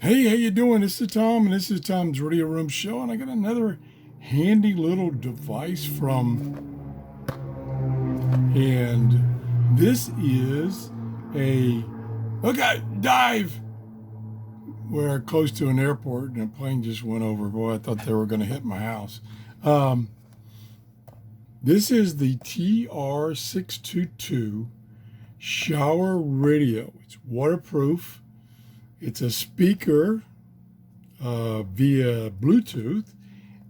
Hey, how you doing? This is Tom, and this is Tom's Radio Room Show, and I got another handy little device and this is a, okay, dive! We're close to an airport, and a plane just went over. Boy, I thought they were going to hit my house. Um, this is the TR622 shower radio. It's waterproof. It's a speaker via Bluetooth,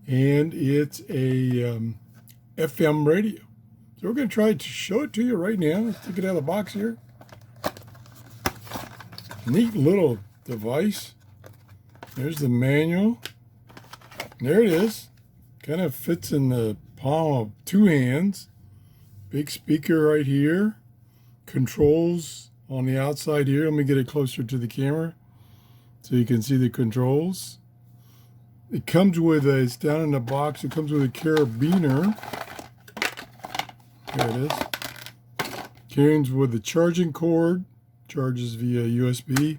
and it's a FM radio. So we're going to try to show it to you right now. Let's take it out of the box here. Neat little device. There's the manual. There it is. Kind of fits in the palm of two hands. Big speaker right here. Controls on the outside here. Let me get it closer to the camera so you can see the controls. It comes with it's down in the box, it comes with a carabiner. There it is. Comes with a charging cord, charges via USB,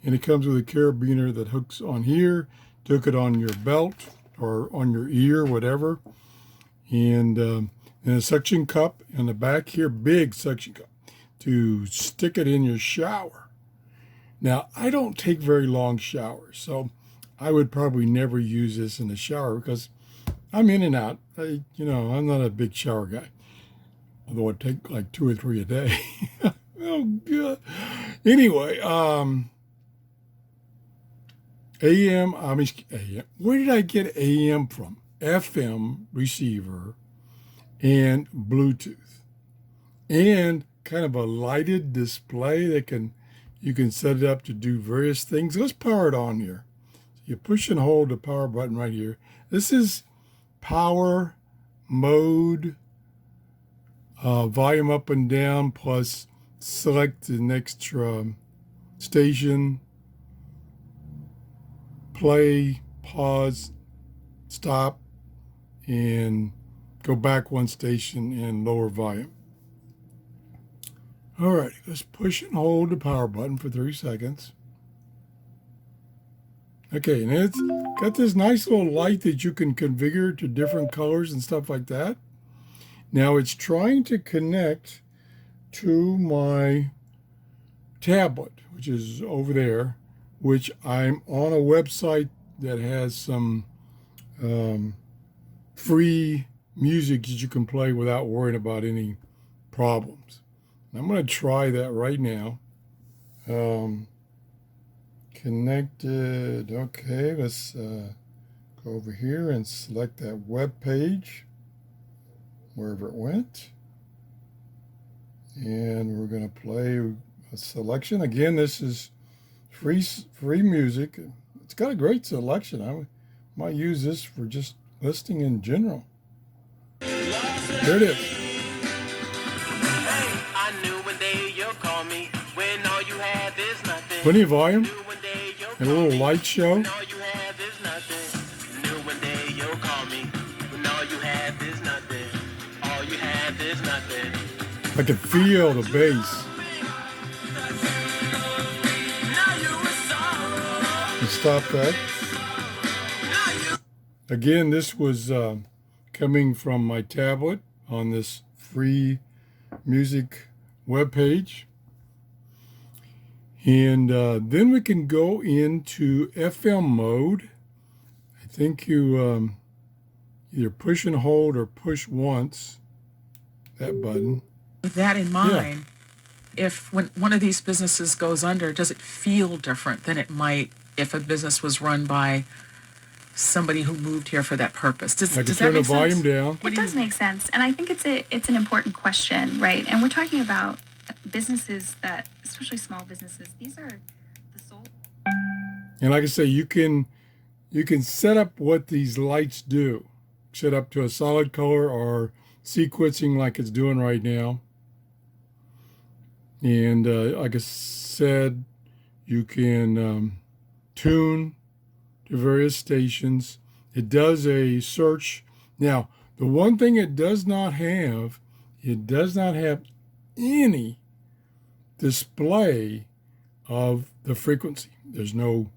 and it comes with a carabiner that hooks on here, hook it on your belt or on your ear, whatever. And a suction cup in the back here, big suction cup, to stick it in your shower. Now, I don't take very long showers, so I would probably never use this in the shower because I'm in and out. I'm not a big shower guy, although I take like 2 or 3 a day. Oh, God. Anyway, AM, where did I get AM from? FM receiver and Bluetooth and kind of a lighted display that you can set it up to do various things. Let's power it on here. You push and hold the power button right here. This is power mode, volume up and down, plus select the next station, play, pause, stop, and go back one station and lower volume. All right, let's push and hold the power button for 3 seconds. Okay, and it's got this nice little light that you can configure to different colors and stuff like that. Now it's trying to connect to my tablet, which is over there, which I'm on a website that has some free music that you can play without worrying about any problems. I'm going to try that right now. Connected. Okay, let's go over here and select that web page, wherever it went. And we're going to play a selection. Again, this is free music. It's got a great selection. I might use this for just listening in general. There it is. Plenty of volume and a little light show. I can feel the bass. Let's stop that. Again, this was coming from my tablet on this free music webpage. And then we can go into FM mode. I think you either push and hold or push once, that button. With that in mind, if when one of these businesses goes under, does it feel different than it might if a business was run by somebody who moved here for that purpose? I can turn the volume down. It does make sense. And I think it's an important question, right? And we're talking about businesses that, especially small businesses, these are the sole. And like I say, you can set up what these lights do. Set up to a solid color or sequencing like it's doing right now. And like I said, you can tune to various stations. It does a search. Now, the one thing it does not have any display of the frequency. There's no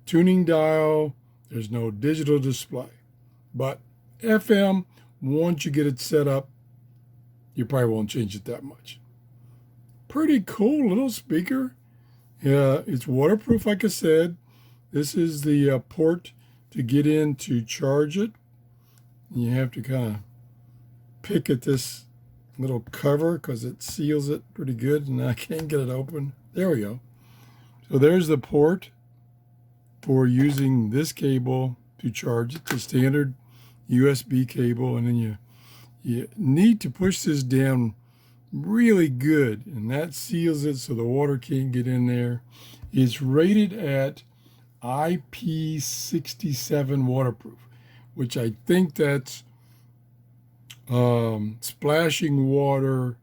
tuning dial. There's no digital display. But FM, once you get it set up, you probably won't change it that much. Pretty cool little speaker. Yeah, it's waterproof, like I said. This is the port to get in to charge it. You have to kind of pick at this little cover because it seals it pretty good, and I can't get it open. There we go. So there's the port for using this cable to charge it, the standard USB cable, and then you need to push this down really good, and that seals it so the water can't get in there. It's rated at IP67 waterproof, which I think that's splashing water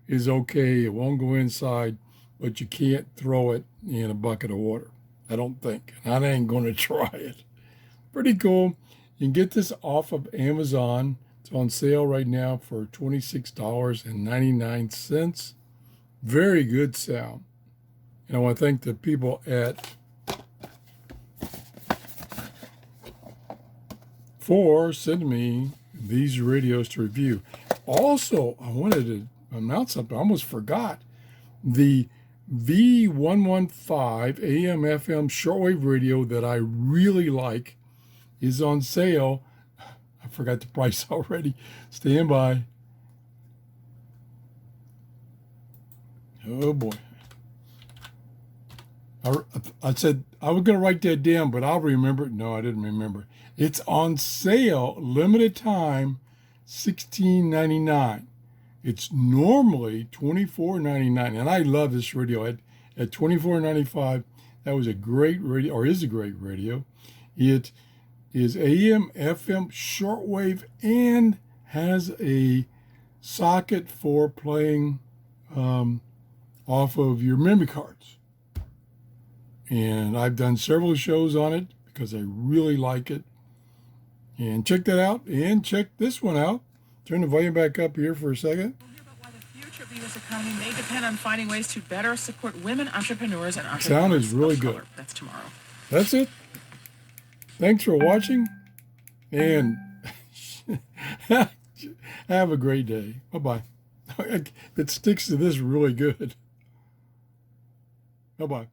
is okay. It won't go inside, but you can't throw it in a bucket of water, I don't think. I ain't going to try it. Pretty cool. You can get this off of Amazon. It's on sale right now for $26.99. Very good sound. And I want to thank the people for sending me these radios to review. Also, I wanted to announce something. I almost forgot. The V115 AM FM shortwave radio that I really like is on sale. I forgot the price already. Stand by. Oh boy. I said I was going to write that down, but I'll remember it. No, I didn't remember. It's on sale, limited time, $16.99. It's normally $24.99, and I love this radio. At $24.95, that was a great radio, or is a great radio. It is AM, FM, shortwave, and has a socket for playing off of your memory cards. And I've done several shows on it because I really like it. And check that out, and check this one out. Turn the volume back up here for a second. We'll hear about why the future of the U.S. economy may depend on finding ways to better support women entrepreneurs and entrepreneurs. Sound is really good. That's tomorrow. That's it. Thanks for watching, and have a great day. Bye-bye. It sticks to this really good. Bye-bye.